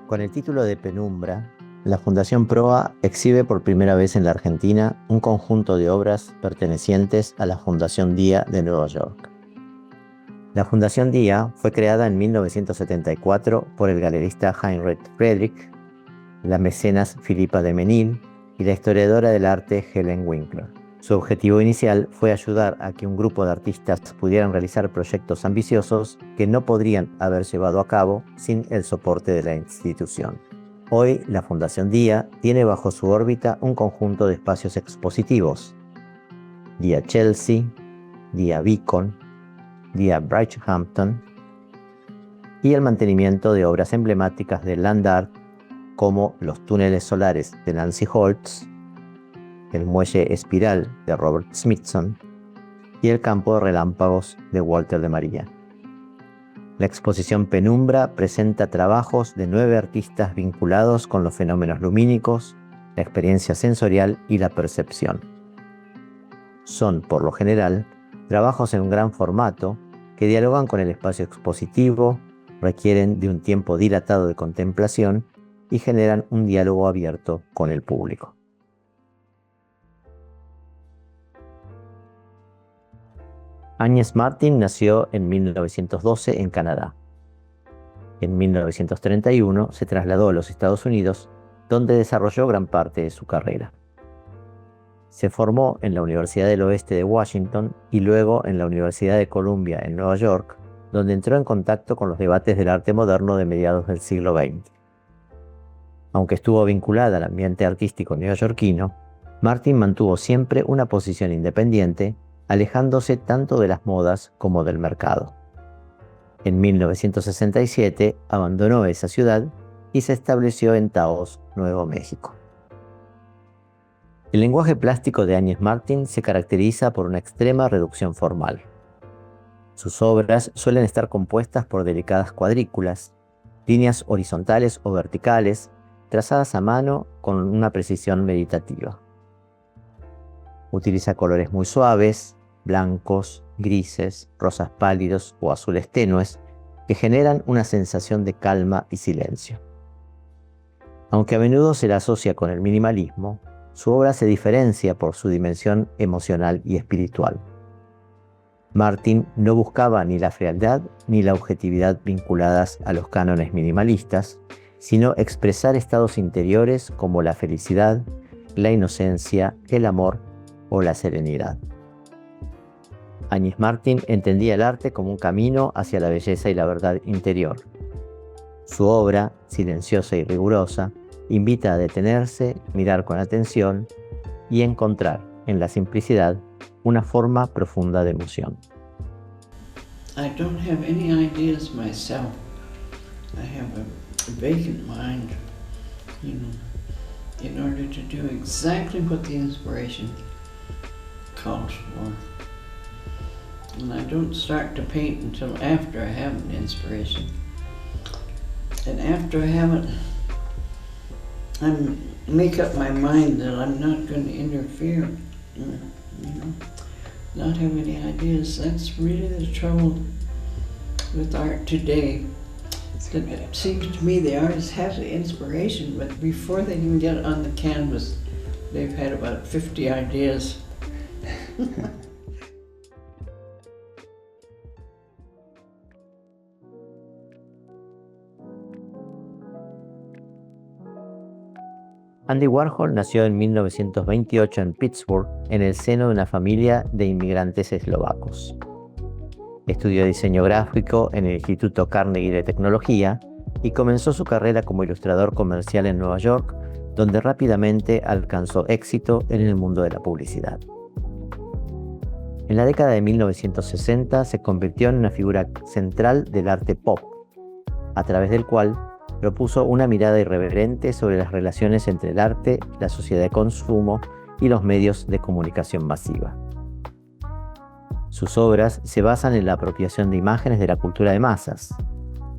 Con el título de Penumbra, la Fundación Proa exhibe por primera vez en la Argentina un conjunto de obras pertenecientes a la Fundación Día de Nueva York. La Fundación Día fue creada en 1974 por el galerista Heinrich Friedrich, la mecenas Philippa de Menil y la historiadora del arte Helen Winkler. Su objetivo inicial fue ayudar a que un grupo de artistas pudieran realizar proyectos ambiciosos que no podrían haber llevado a cabo sin el soporte de la institución. Hoy, la Fundación Día tiene bajo su órbita un conjunto de espacios expositivos: Día Chelsea, Día Beacon, Día Bridgehampton, y el mantenimiento de obras emblemáticas del land art como los túneles solares de Nancy Holtz, el muelle espiral de Robert Smithson y el campo de relámpagos de Walter de María. La exposición Penumbra presenta trabajos de 9 artistas vinculados con los fenómenos lumínicos, la experiencia sensorial y la percepción. Son, por lo general, trabajos en un gran formato que dialogan con el espacio expositivo, requieren de un tiempo dilatado de contemplación y generan un diálogo abierto con el público. Agnes Martin nació en 1912 en Canadá. En 1931 se trasladó a los Estados Unidos, donde desarrolló gran parte de su carrera. Se formó en la Universidad del Oeste de Washington y luego en la Universidad de Columbia en Nueva York, donde entró en contacto con los debates del arte moderno de mediados del siglo XX. Aunque estuvo vinculada al ambiente artístico neoyorquino, Martin mantuvo siempre una posición independiente, alejándose tanto de las modas como del mercado. En 1967 abandonó esa ciudad y se estableció en Taos, Nuevo México. El lenguaje plástico de Agnes Martin se caracteriza por una extrema reducción formal. Sus obras suelen estar compuestas por delicadas cuadrículas, líneas horizontales o verticales, trazadas a mano con una precisión meditativa. Utiliza colores muy suaves, blancos, grises, rosas pálidos o azules tenues, que generan una sensación de calma y silencio. Aunque a menudo se la asocia con el minimalismo, su obra se diferencia por su dimensión emocional y espiritual. Martin no buscaba ni la frialdad ni la objetividad vinculadas a los cánones minimalistas, sino expresar estados interiores como la felicidad, la inocencia, el amor o la serenidad. Agnes Martin entendía el arte como un camino hacia la belleza y la verdad interior. Su obra, silenciosa y rigurosa, invita a detenerse, mirar con atención y encontrar en la simplicidad una forma profunda de emoción. I don't have any ideas myself. I have a vacant mind, in order to do exactly what the inspiration calls for. And I don't start to paint until after I have an inspiration. And after I have it, I make up my mind that I'm not going to interfere, not have any ideas. That's really the trouble with art today. It seems to me the artists have the inspiration, but before they can get it on the canvas, they've had about 50 ideas. Andy Warhol nació en 1928 en Pittsburgh, en el seno de una familia de inmigrantes eslovacos. Estudió diseño gráfico en el Instituto Carnegie de Tecnología y comenzó su carrera como ilustrador comercial en Nueva York, donde rápidamente alcanzó éxito en el mundo de la publicidad. En la década de 1960 se convirtió en una figura central del arte pop, a través del cual propuso una mirada irreverente sobre las relaciones entre el arte, la sociedad de consumo y los medios de comunicación masiva. Sus obras se basan en la apropiación de imágenes de la cultura de masas,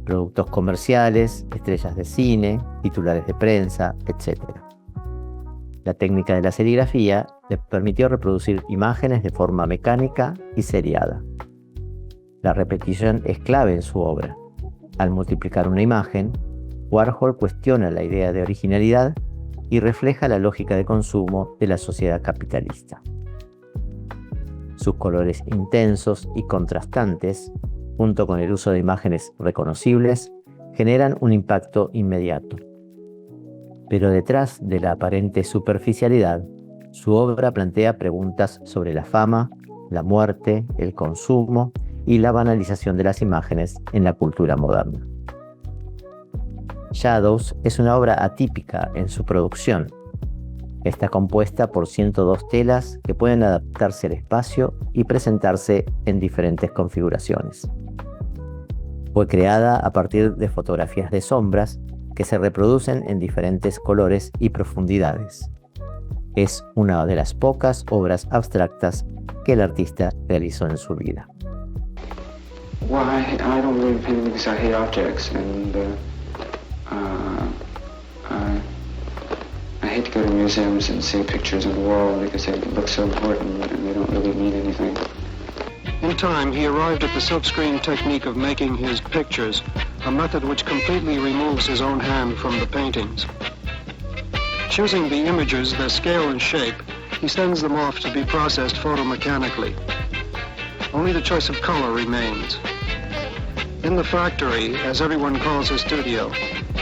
productos comerciales, estrellas de cine, titulares de prensa, etc. La técnica de la serigrafía le permitió reproducir imágenes de forma mecánica y seriada. La repetición es clave en su obra. Al multiplicar una imagen, Warhol cuestiona la idea de originalidad y refleja la lógica de consumo de la sociedad capitalista. Sus colores intensos y contrastantes, junto con el uso de imágenes reconocibles, generan un impacto inmediato. Pero detrás de la aparente superficialidad, su obra plantea preguntas sobre la fama, la muerte, el consumo y la banalización de las imágenes en la cultura moderna. Shadows es una obra atípica en su producción. Está compuesta por 102 telas que pueden adaptarse al espacio y presentarse en diferentes configuraciones. Fue creada a partir de fotografías de sombras que se reproducen en diferentes colores y profundidades. Es una de las pocas obras abstractas que el artista realizó en su vida. Well, I don't really paint because I hate objects, and I hate to go to museums and see pictures on the wall because they look so important and they don't really mean anything. In time, he arrived at the silkscreen technique of making his pictures, a method which completely removes his own hand from the paintings. Choosing the images, their scale and shape, he sends them off to be processed photomechanically. Only the choice of color remains. In the factory, as everyone calls his studio,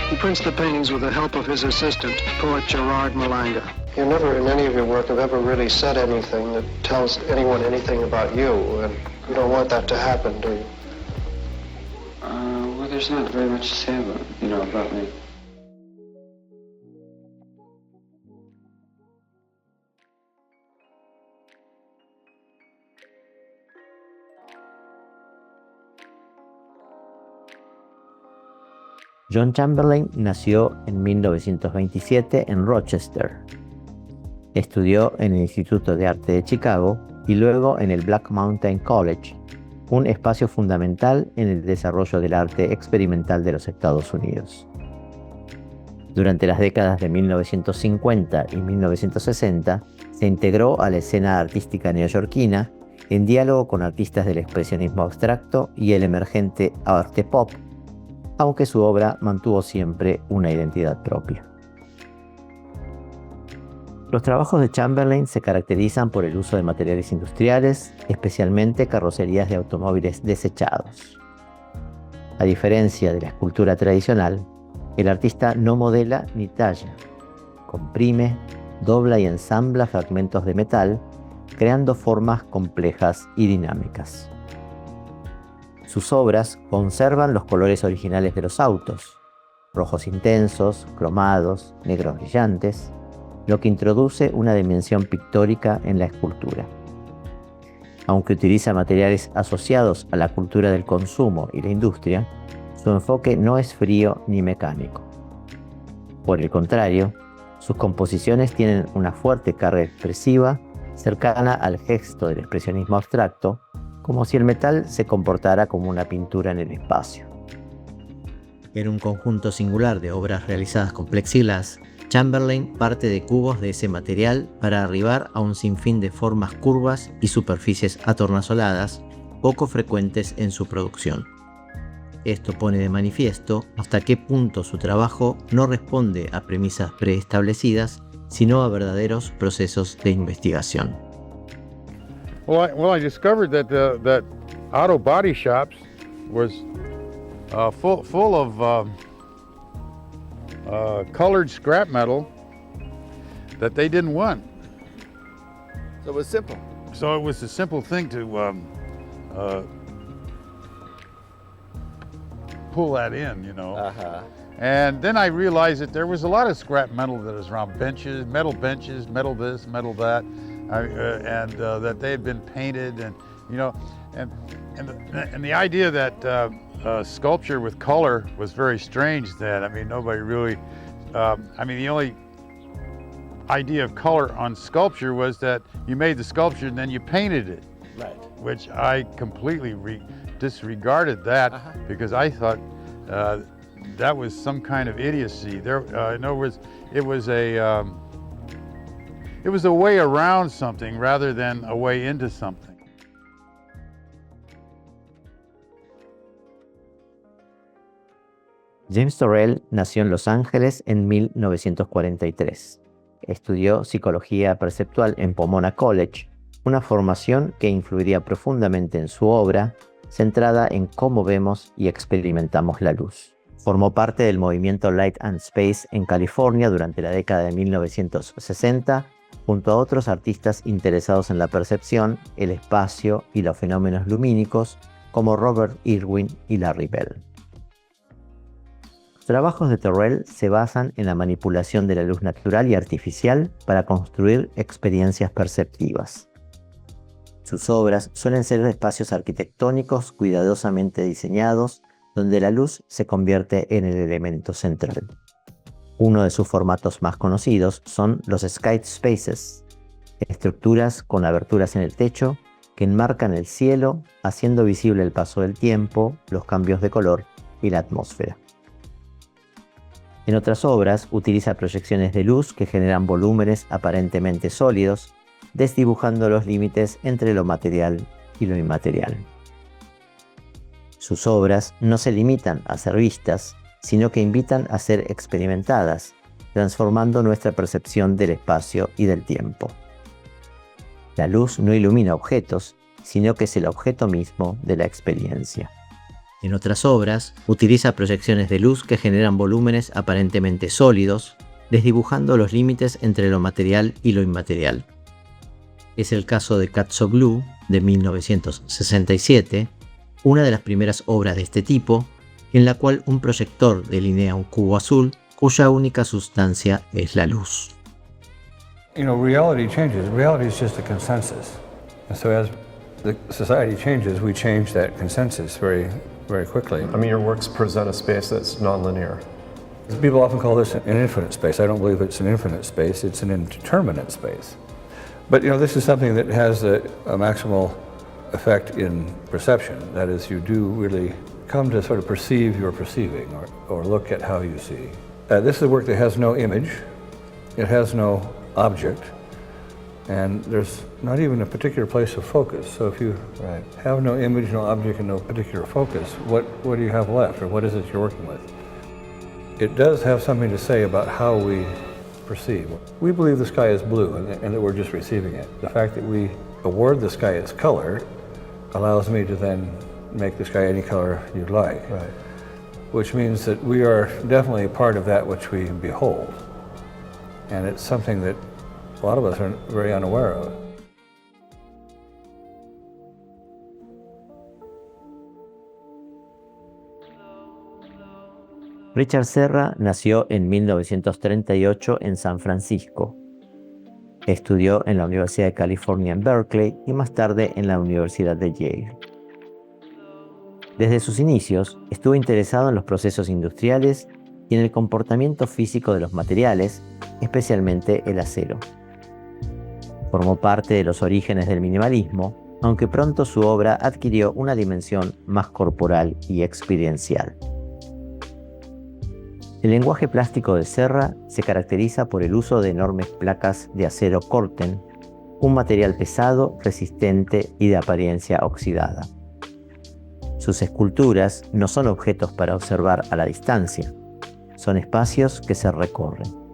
he prints the paintings with the help of his assistant, poet Gerard Malanga. You never, in any of your work, have ever really said anything that tells anyone anything about you, and you don't want that to happen, do you? Well, there's not very much to say about me. John Chamberlain nació en 1927 en Rochester. Estudió en el Instituto de Arte de Chicago y luego en el Black Mountain College, un espacio fundamental en el desarrollo del arte experimental de los Estados Unidos. Durante las décadas de 1950 y 1960, se integró a la escena artística neoyorquina en diálogo con artistas del expresionismo abstracto y el emergente arte pop, aunque su obra mantuvo siempre una identidad propia. Los trabajos de Chamberlain se caracterizan por el uso de materiales industriales, especialmente carrocerías de automóviles desechados. A diferencia de la escultura tradicional, el artista no modela ni talla, comprime, dobla y ensambla fragmentos de metal, creando formas complejas y dinámicas. Sus obras conservan los colores originales de los autos, rojos intensos, cromados, negros brillantes, lo que introduce una dimensión pictórica en la escultura. Aunque utiliza materiales asociados a la cultura del consumo y la industria, su enfoque no es frío ni mecánico. Por el contrario, sus composiciones tienen una fuerte carga expresiva cercana al gesto del expresionismo abstracto, como si el metal se comportara como una pintura en el espacio. En un conjunto singular de obras realizadas con plexiglas, Chamberlain parte de cubos de ese material para arribar a un sinfín de formas curvas y superficies atornasoladas, poco frecuentes en su producción. Esto pone de manifiesto hasta qué punto su trabajo no responde a premisas preestablecidas, sino a verdaderos procesos de investigación. I discovered that auto body shops was full of colored scrap metal that they didn't want. So it was simple. So it was a simple thing to pull that in, And then I realized that there was a lot of scrap metal that was around benches, metal this, metal that, and that they had been painted, and and the idea that sculpture with color was very strange then. I mean, nobody really. The only idea of color on sculpture was that you made the sculpture and then you painted it. Right. Which I completely disregarded that because I thought that was some kind of idiocy. In other words, it was a way around something rather than a way into something. James Turrell nació en Los Ángeles en 1943. Estudió psicología perceptual en Pomona College, una formación que influiría profundamente en su obra, centrada en cómo vemos y experimentamos la luz. Formó parte del movimiento Light and Space en California durante la década de 1960, junto a otros artistas interesados en la percepción, el espacio y los fenómenos lumínicos, como Robert Irwin y Larry Bell. Los trabajos de Turrell se basan en la manipulación de la luz natural y artificial para construir experiencias perceptivas. Sus obras suelen ser espacios arquitectónicos cuidadosamente diseñados, donde la luz se convierte en el elemento central. Uno de sus formatos más conocidos son los Sky Spaces, estructuras con aberturas en el techo que enmarcan el cielo, haciendo visible el paso del tiempo, los cambios de color y la atmósfera. En otras obras utiliza proyecciones de luz que generan volúmenes aparentemente sólidos, desdibujando los límites entre lo material y lo inmaterial. Sus obras no se limitan a ser vistas, sino que invitan a ser experimentadas, transformando nuestra percepción del espacio y del tiempo. La luz no ilumina objetos, sino que es el objeto mismo de la experiencia. En otras obras, utiliza proyecciones de luz que generan volúmenes aparentemente sólidos, desdibujando los límites entre lo material y lo inmaterial. Es el caso de Katsoglu, de 1967, una de las primeras obras de este tipo, en la cual un proyector delinea un cubo azul cuya única sustancia es la luz. Reality changes. Reality is just a consensus. And so as the society changes, we change that consensus very quickly. I mean, your works present a space that's nonlinear. People often call this an infinite space. I don't believe it's an infinite space. It's an indeterminate space. But this is something that has a maximal effect in perception. That is, you do really come to sort of perceive your perceiving or look at how you see. This is a work that has no image. It has no object. And there's not even a particular place of focus. So if you have no image, no object, and no particular focus, what do you have left, or what is it you're working with? It does have something to say about how we perceive. We believe the sky is blue and that we're just receiving it. The fact that we award the sky its color allows me to then make the sky any color you'd like. Right. Which means that we are definitely a part of that which we behold. And it's something that a lot of us are very unaware of. Richard Serra nació en 1938 en San Francisco. Estudió en la Universidad de California en Berkeley y más tarde en la Universidad de Yale. Desde sus inicios, estuvo interesado en los procesos industriales y en el comportamiento físico de los materiales, especialmente el acero. Formó parte de los orígenes del minimalismo, aunque pronto su obra adquirió una dimensión más corporal y experiencial. El lenguaje plástico de Serra se caracteriza por el uso de enormes placas de acero Corten, un material pesado, resistente y de apariencia oxidada. Sus esculturas no son objetos para observar a la distancia, son espacios que se recorren.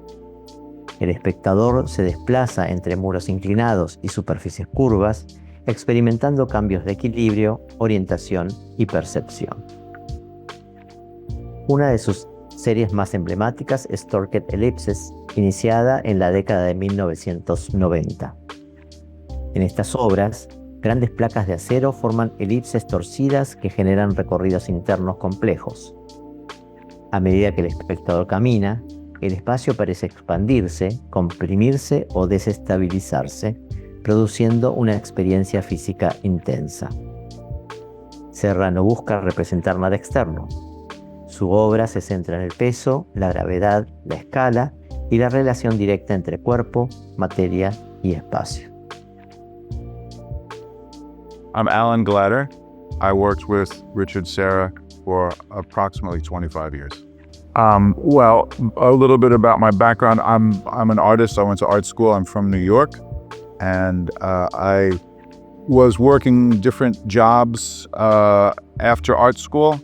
El espectador se desplaza entre muros inclinados y superficies curvas, experimentando cambios de equilibrio, orientación y percepción. Una de sus series más emblemáticas es Torqued Ellipses, iniciada en la década de 1990. En estas obras, grandes placas de acero forman elipses torcidas que generan recorridos internos complejos. A medida que el espectador camina, el espacio parece expandirse, comprimirse o desestabilizarse, produciendo una experiencia física intensa. Serra no busca representar nada externo. Su obra se centra en el peso, la gravedad, la escala y la relación directa entre cuerpo, materia y espacio. I'm Alan Glatter. I worked with Richard Serra for approximately 25 years. Well, a little bit about my background. I'm an artist. I went to art school. I'm from New York, and I was working different jobs after art school.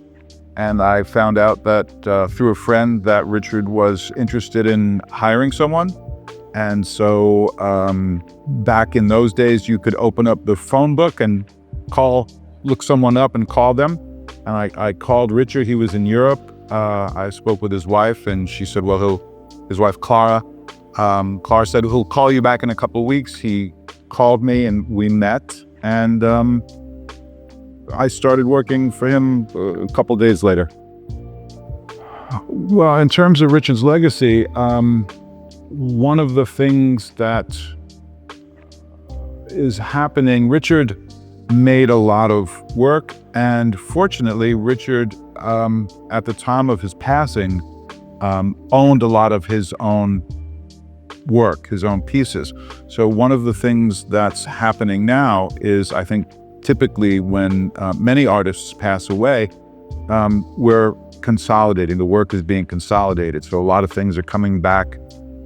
and I found out that through a friend that Richard was interested in hiring someone. And so back in those days, you could open up the phone book and look someone up and call them. And I called Richard. He was in Europe. I spoke with his wife, and she said, well, his wife, Clara. Clara said, he'll call you back in a couple of weeks. He called me and we met. And I started working for him a couple of days later. Well, in terms of Richard's legacy, one of the things that is happening, Richard made a lot of work, and fortunately, Richard, at the time of his passing, owned a lot of his own work, his own pieces. So one of the things that's happening now is, I think, typically when many artists pass away, we're consolidating. The work is being consolidated. So a lot of things are coming back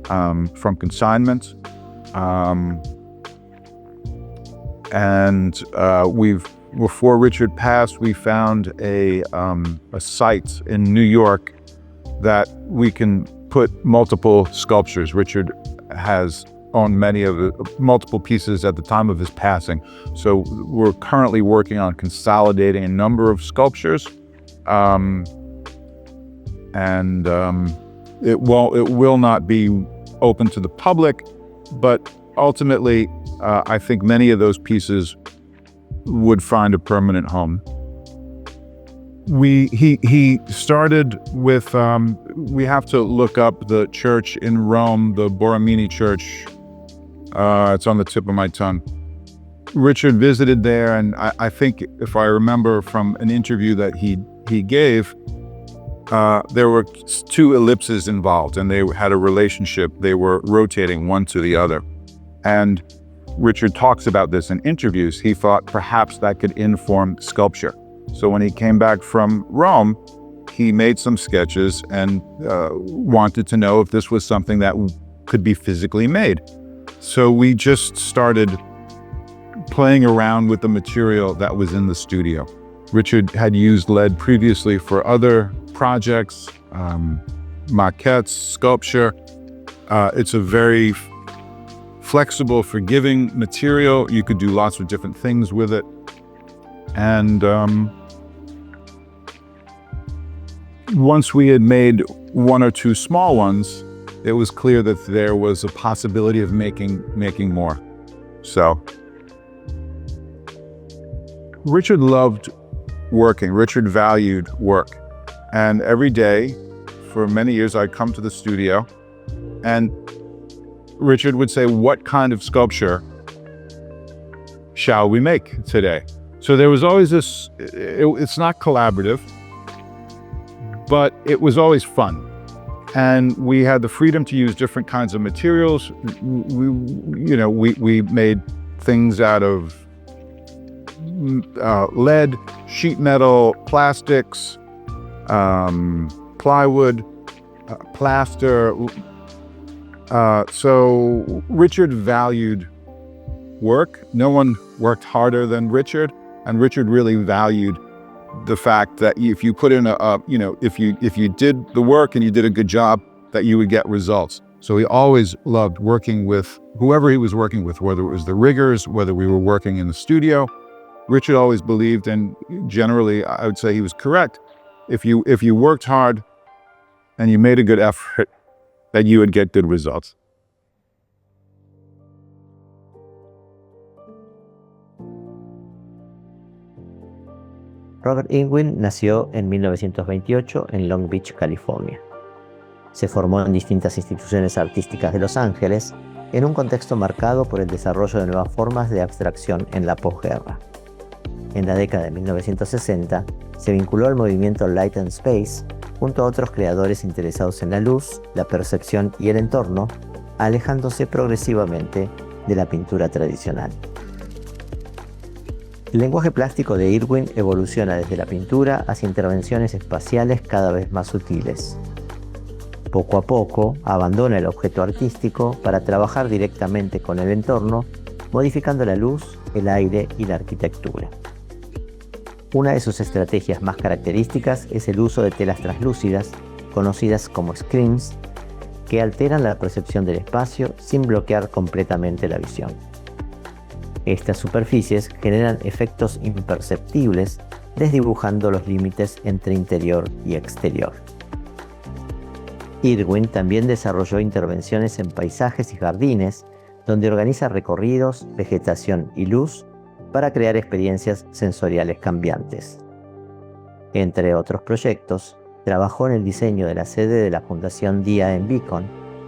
from consignment. Before Richard passed, we found a site in New York that we can put multiple sculptures. Richard has owned multiple pieces at the time of his passing. So we're currently working on consolidating a number of sculptures. It will not be open to the public, but ultimately, I think many of those pieces would find a permanent home. He started with, we have to look up the church in Rome, the Borromini Church. It's on the tip of my tongue. Richard visited there, and I think, if I remember from an interview that he gave, there were two ellipses involved, and they had a relationship. They were rotating one to the other. And Richard talks about this in interviews. He thought perhaps that could inform sculpture. So when he came back from Rome, he made some sketches and wanted to know if this was something that could be physically made. So we just started playing around with the material that was in the studio. Richard had used lead previously for other projects, maquettes, sculpture. It's a very flexible, forgiving material. You could do lots of different things with it. And once we had made one or two small ones, it was clear that there was a possibility of making more. So Richard loved working. Richard valued work. And every day, for many years, I'd come to the studio and Richard would say, what kind of sculpture shall we make today? So there was always this, it's not collaborative, but it was always fun. And we had the freedom to use different kinds of materials. We made things out of lead, sheet metal, plastics, plywood, plaster. So Richard valued work. No one worked harder than Richard, and Richard really valued the fact that if you put in if you did the work and you did a good job, that you would get results. So he always loved working with whoever he was working with, whether it was the riggers, whether we were working in the studio. Richard always believed, and generally I would say he was correct, if you worked hard and you made a good effort, that you would get good results. Robert Irwin nació en 1928 en Long Beach, California. Se formó en distintas instituciones artísticas de Los Ángeles en un contexto marcado por el desarrollo de nuevas formas de abstracción en la posguerra. En la década de 1960 se vinculó al movimiento Light and Space junto a otros creadores interesados en la luz, la percepción y el entorno, alejándose progresivamente de la pintura tradicional. El lenguaje plástico de Irwin evoluciona desde la pintura hacia intervenciones espaciales cada vez más sutiles. Poco a poco abandona el objeto artístico para trabajar directamente con el entorno, modificando la luz, el aire y la arquitectura. Una de sus estrategias más características es el uso de telas translúcidas, conocidas como screens, que alteran la percepción del espacio sin bloquear completamente la visión. Estas superficies generan efectos imperceptibles, desdibujando los límites entre interior y exterior. Irwin también desarrolló intervenciones en paisajes y jardines, donde organiza recorridos, vegetación y luz para crear experiencias sensoriales cambiantes. Entre otros proyectos, trabajó en el diseño de la sede de la Fundación Día en Beacon,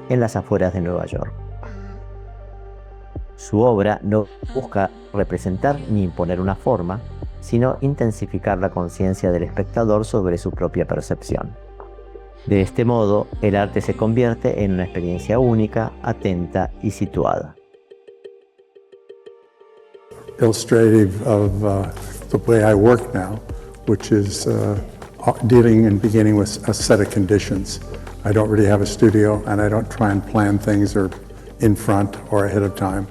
en las afueras de Nueva York. Su obra no busca representar ni imponer una forma, sino intensificar la conciencia del espectador sobre su propia percepción. De este modo, el arte se convierte en una experiencia única, atenta y situada. Illustrative of the way I work now, which is dealing and beginning with a set of conditions. I don't really have a studio, and I don't try and plan things or in front or ahead of time.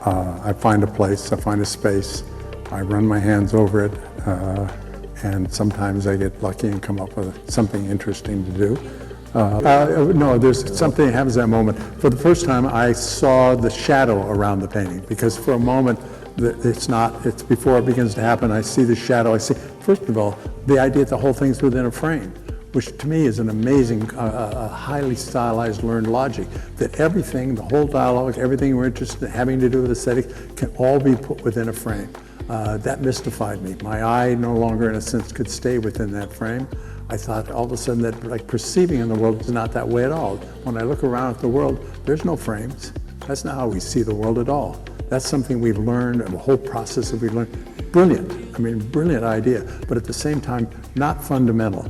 I find a place, I find a space, I run my hands over it, and sometimes I get lucky and come up with something interesting to do. No, there's something that happens at that moment. For the first time, I saw the shadow around the painting, because for a moment, it's before it begins to happen, I see the shadow, I see, first of all, the idea that the whole thing's within a frame, which to me is an amazing, highly stylized learned logic, that everything, the whole dialogue, everything we're interested in having to do with aesthetics can all be put within a frame. That mystified me. My eye no longer, in a sense, could stay within that frame. I thought all of a sudden that like perceiving in the world is not that way at all. When I look around at the world, there's no frames. That's not how we see the world at all. That's something we've learned, a whole process that we've learned. Brilliant, I mean, brilliant idea, but at the same time, not fundamental.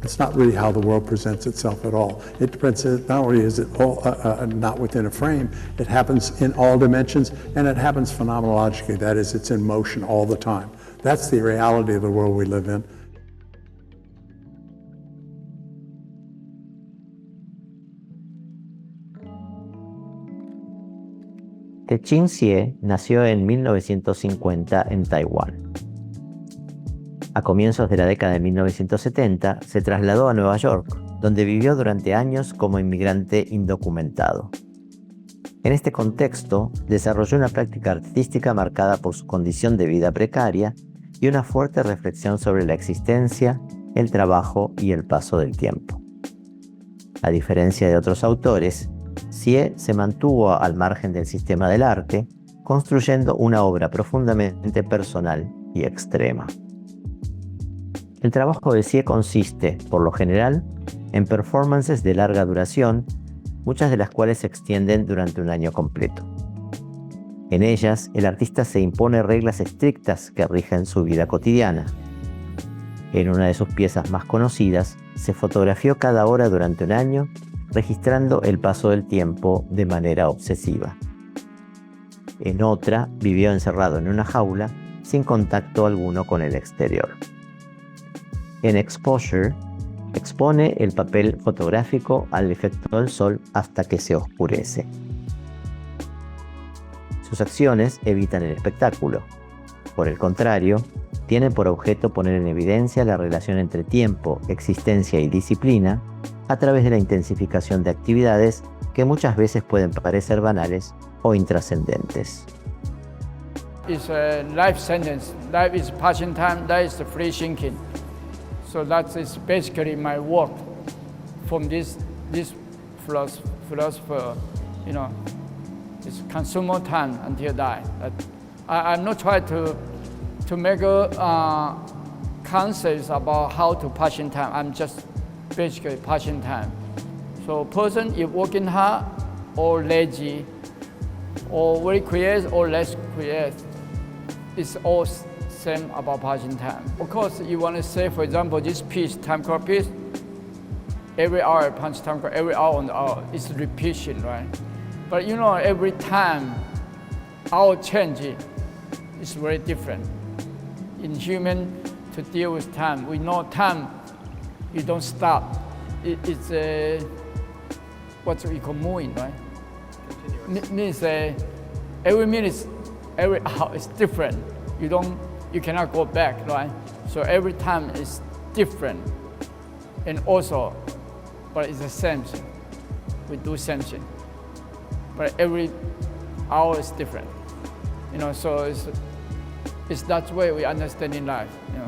It's not really how the world presents itself at all. It depends, not only is it all, not within a frame, it happens in all dimensions, and it happens phenomenologically. That is, it's in motion all the time. That's the reality of the world we live in. Te-Chin Hsieh nació en 1950 en Taiwán. A comienzos de la década de 1970 se trasladó a Nueva York, donde vivió durante años como inmigrante indocumentado. En este contexto, desarrolló una práctica artística marcada por su condición de vida precaria y una fuerte reflexión sobre la existencia, el trabajo y el paso del tiempo. A diferencia de otros autores, Hsieh se mantuvo al margen del sistema del arte, construyendo una obra profundamente personal y extrema. El trabajo de Hsieh consiste, por lo general, en performances de larga duración, muchas de las cuales se extienden durante un año completo. En ellas, el artista se impone reglas estrictas que rigen su vida cotidiana. En una de sus piezas más conocidas, se fotografió cada hora durante un año, registrando el paso del tiempo de manera obsesiva. En otra, vivió encerrado en una jaula, sin contacto alguno con el exterior. En Exposure, expone el papel fotográfico al efecto del sol hasta que se oscurece. Sus acciones evitan el espectáculo. Por el contrario, tienen por objeto poner en evidencia la relación entre tiempo, existencia y disciplina a través de la intensificación de actividades que muchas veces pueden parecer banales o intrascendentes. It's a life sentence. Life is passing time. Life is free thinking. So that is basically my work from this philosopher. You know, it's consumer time until die. I'm not trying to make concepts about how to passing time. I'm just basically passing time. So person is working hard or lazy or very creative or less creative. It's all same about passing time. Of course, you want to say, for example, this piece, time clock piece, every hour punch time clock, every hour on the hour, it's repetition, right? But you know, every time our change is very different. In human, to deal with time, we know time, you don't stop. It's what we call moving, right? Means every minute, every hour is different. You cannot go back, right? So every time is different. And also, but it's the same thing. We do same thing. But every hour is different. You know, so it's that way we understand in life, you know.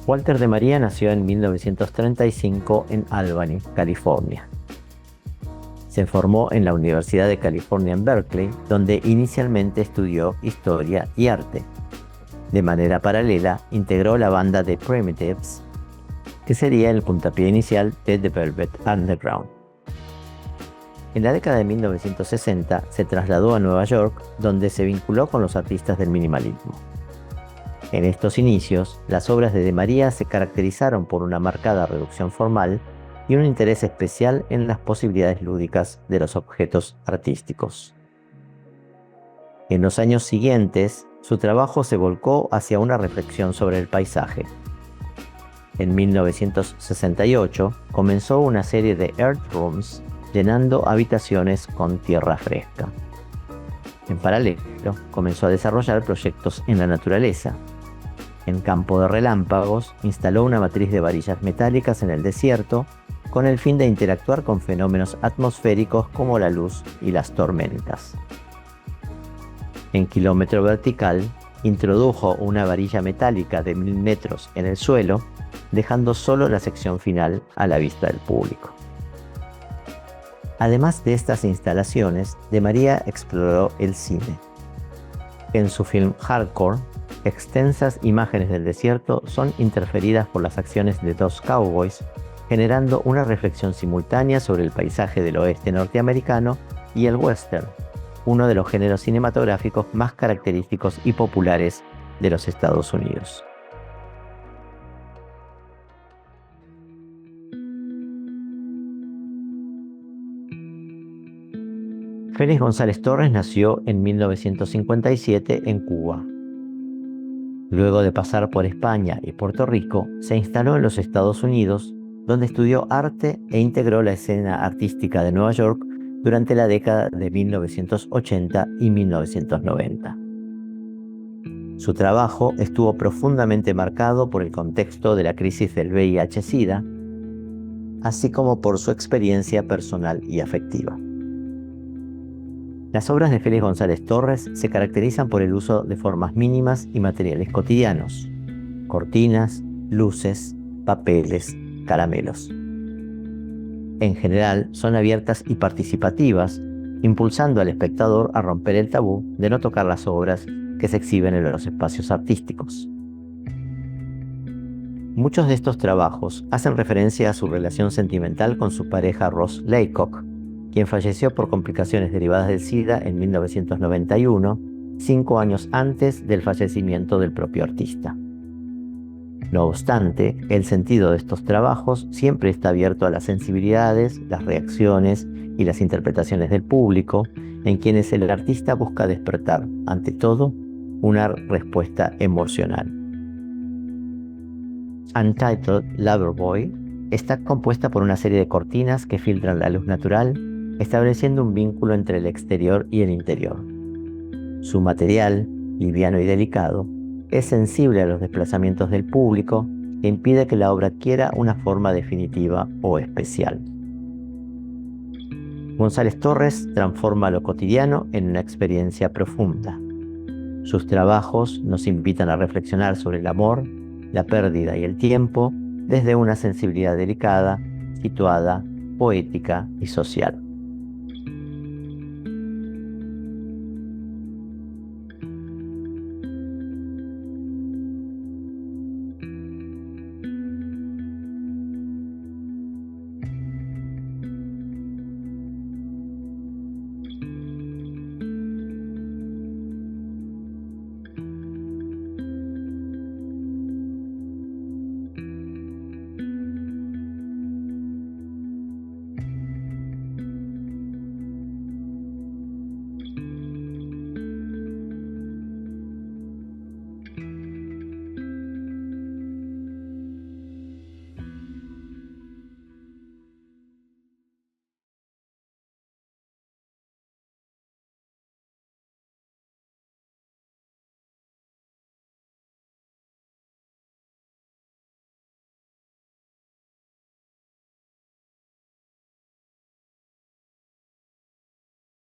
Walter de María nació en 1935 en Albany, California. Se formó en la Universidad de California en Berkeley, donde inicialmente estudió historia y arte. De manera paralela, integró la banda The Primitives, que sería el puntapié inicial de The Velvet Underground. En la década de 1960 se trasladó a Nueva York, donde se vinculó con los artistas del minimalismo. En estos inicios, las obras de María se caracterizaron por una marcada reducción formal y un interés especial en las posibilidades lúdicas de los objetos artísticos. En los años siguientes, su trabajo se volcó hacia una reflexión sobre el paisaje. En 1968 comenzó una serie de Earth Rooms llenando habitaciones con tierra fresca. En paralelo, comenzó a desarrollar proyectos en la naturaleza. En Campo de Relámpagos, instaló una matriz de varillas metálicas en el desierto con el fin de interactuar con fenómenos atmosféricos como la luz y las tormentas. En Kilómetro Vertical, introdujo una varilla metálica de 1000 metros en el suelo, dejando solo la sección final a la vista del público. Además de estas instalaciones, de María exploró el cine. En su film Hardcore, extensas imágenes del desierto son interferidas por las acciones de dos cowboys, generando una reflexión simultánea sobre el paisaje del oeste norteamericano y el western, uno de los géneros cinematográficos más característicos y populares de los Estados Unidos. Félix González Torres nació en 1957 en Cuba. Luego de pasar por España y Puerto Rico, se instaló en los Estados Unidos, donde estudió arte e integró la escena artística de Nueva York durante la década de 1980 y 1990. Su trabajo estuvo profundamente marcado por el contexto de la crisis del VIH-Sida, así como por su experiencia personal y afectiva. Las obras de Félix González Torres se caracterizan por el uso de formas mínimas y materiales cotidianos: cortinas, luces, papeles, caramelos. En general, son abiertas y participativas, impulsando al espectador a romper el tabú de no tocar las obras que se exhiben en los espacios artísticos. Muchos de estos trabajos hacen referencia a su relación sentimental con su pareja Ross Laycock, quien falleció por complicaciones derivadas del SIDA en 1991, 5 años antes del fallecimiento del propio artista. No obstante, el sentido de estos trabajos siempre está abierto a las sensibilidades, las reacciones y las interpretaciones del público, en quienes el artista busca despertar, ante todo, una respuesta emocional. Untitled Loverboy está compuesta por una serie de cortinas que filtran la luz natural, estableciendo un vínculo entre el exterior y el interior. Su material, liviano y delicado, es sensible a los desplazamientos del público e impide que la obra adquiera una forma definitiva o especial. González Torres transforma lo cotidiano en una experiencia profunda. Sus trabajos nos invitan a reflexionar sobre el amor, la pérdida y el tiempo desde una sensibilidad delicada, situada, poética y social.